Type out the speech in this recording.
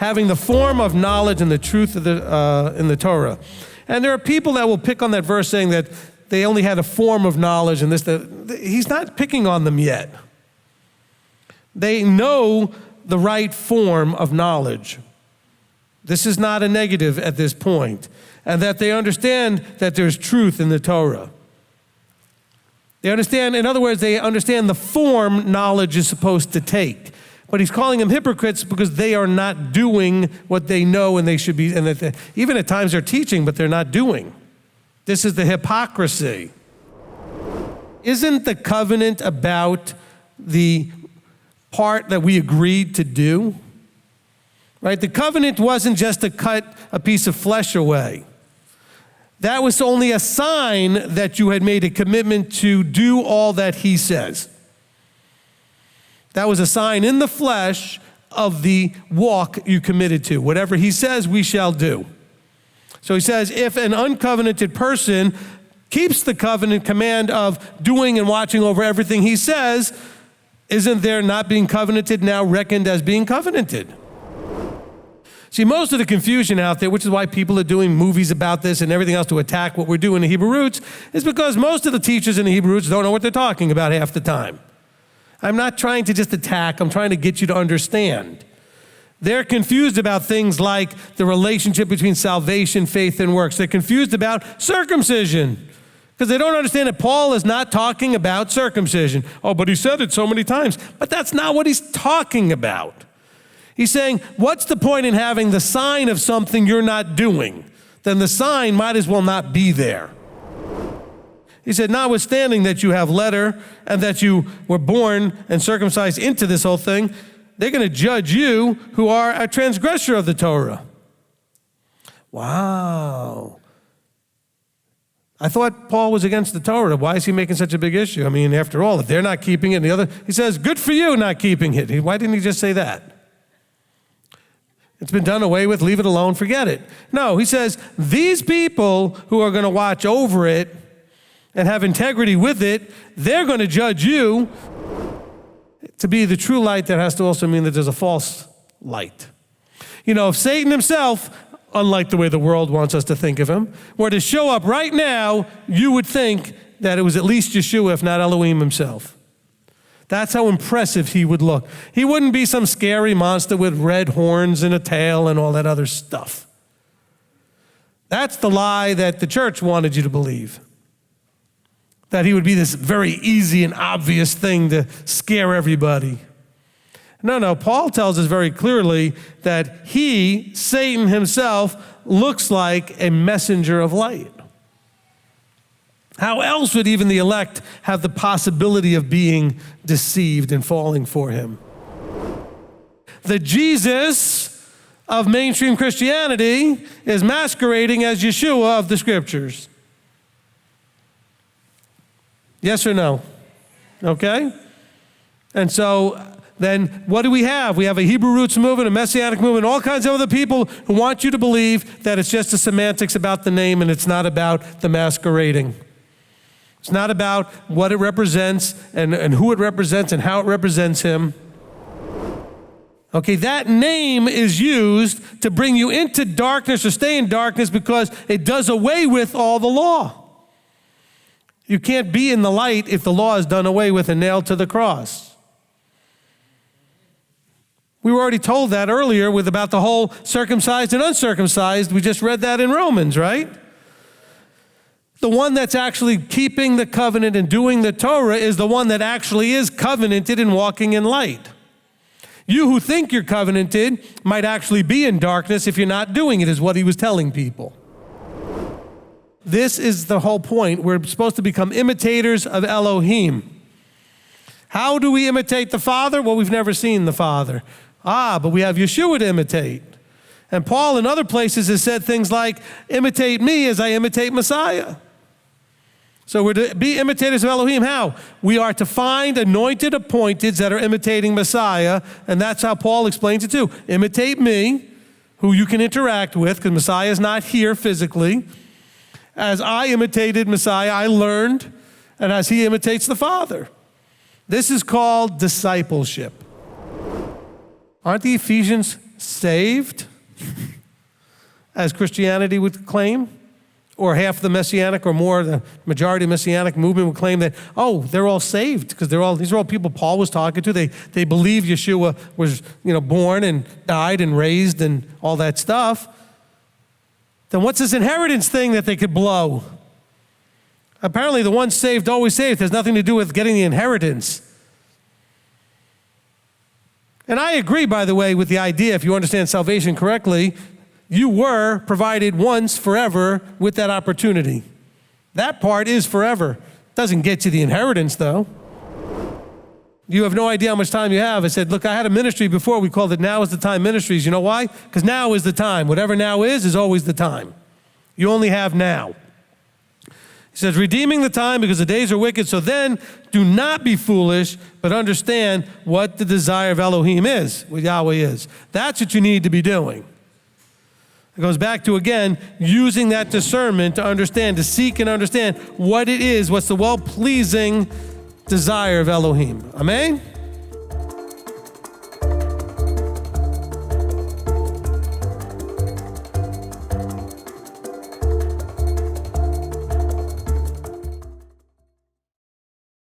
having the form of knowledge and the truth of in the Torah. And there are people that will pick on that verse saying that they only had a form of knowledge and this, that. He's not picking on them yet. They know the right form of knowledge. This is not a negative at this point. And that they understand that there's truth in the Torah. They understand, in other words, they understand the form knowledge is supposed to take. But he's calling them hypocrites because they are not doing what they know and they should be, and that even at times they're teaching, but they're not doing. This is the hypocrisy. Isn't the covenant about the part that we agreed to do? Right? The covenant wasn't just to cut a piece of flesh away. That was only a sign that you had made a commitment to do all that he says. That was a sign in the flesh of the walk you committed to. Whatever he says, we shall do. So he says, if an uncovenanted person keeps the covenant command of doing and watching over everything he says, isn't there not being covenanted now reckoned as being covenanted? See, most of the confusion out there, which is why people are doing movies about this and everything else to attack what we're doing in the Hebrew roots, is because most of the teachers in the Hebrew roots don't know what they're talking about half the time. I'm not trying to just attack, I'm trying to get you to understand. They're confused about things like the relationship between salvation, faith, and works. They're confused about circumcision because they don't understand that Paul is not talking about circumcision. Oh, but he said it so many times. But that's not what he's talking about. He's saying, what's the point in having the sign of something you're not doing? Then the sign might as well not be there. He said, notwithstanding that you have letter and that you were born and circumcised into this whole thing, they're going to judge you who are a transgressor of the Torah. Wow. I thought Paul was against the Torah. Why is he making such a big issue? I mean, after all, if they're not keeping it and the other, he says, good for you not keeping it. Why didn't he just say that? It's been done away with, leave it alone, forget it. No, he says, these people who are going to watch over it and have integrity with it, they're going to judge you. To be the true light, that has to also mean that there's a false light. You know, if Satan himself, unlike the way the world wants us to think of him, were to show up right now, you would think that it was at least Yeshua, if not Elohim himself. That's how impressive he would look. He wouldn't be some scary monster with red horns and a tail and all that other stuff. That's the lie that the church wanted you to believe. That he would be this very easy and obvious thing to scare everybody. No, Paul tells us very clearly that he, Satan himself, looks like a messenger of light. How else would even the elect have the possibility of being deceived and falling for him? The Jesus of mainstream Christianity is masquerading as Yeshua of the scriptures. Yes or no? Okay? And so then what do we have? We have a Hebrew roots movement, a Messianic movement, all kinds of other people who want you to believe that it's just the semantics about the name and it's not about the masquerading. It's not about what it represents and who it represents and how it represents him. Okay, that name is used to bring you into darkness or stay in darkness because it does away with all the law. You can't be in the light if the law is done away with and nailed to the cross. We were already told that earlier with about the whole circumcised and uncircumcised. We just read that in Romans, right? The one that's actually keeping the covenant and doing the Torah is the one that actually is covenanted and walking in light. You who think you're covenanted might actually be in darkness if you're not doing it, is what he was telling people. This is the whole point. We're supposed to become imitators of Elohim. How do we imitate the Father? Well, we've never seen the Father. But we have Yeshua to imitate. And Paul in other places has said things like, imitate me as I imitate Messiah. So we're to be imitators of Elohim. How? We are to find anointed appointeds that are imitating Messiah, and that's how Paul explains it too. Imitate me, who you can interact with, because Messiah is not here physically. As I imitated Messiah, I learned, and as he imitates the Father. This is called discipleship. Aren't the Ephesians saved, as Christianity would claim, or half the Messianic or more, the majority Messianic movement would claim that, oh, they're all saved because these are all people Paul was talking to. They believe Yeshua was, born and died and raised and all that stuff. Then what's this inheritance thing that they could blow? Apparently the one saved always saved has nothing to do with getting the inheritance. And I agree, by the way, with the idea, if you understand salvation correctly, you were provided once forever with that opportunity. That part is forever. Doesn't get you the inheritance, though. You have no idea how much time you have. I said, look, I had a ministry before. We called it Now is the Time Ministries. You know why? Because now is the time. Whatever now is always the time. You only have now. He says, redeeming the time because the days are wicked. So then do not be foolish, but understand what the desire of Elohim is, what Yahweh is. That's what you need to be doing. It goes back to, again, using that discernment to understand, to seek and understand what it is, what's the well-pleasing desire of Elohim. Amen?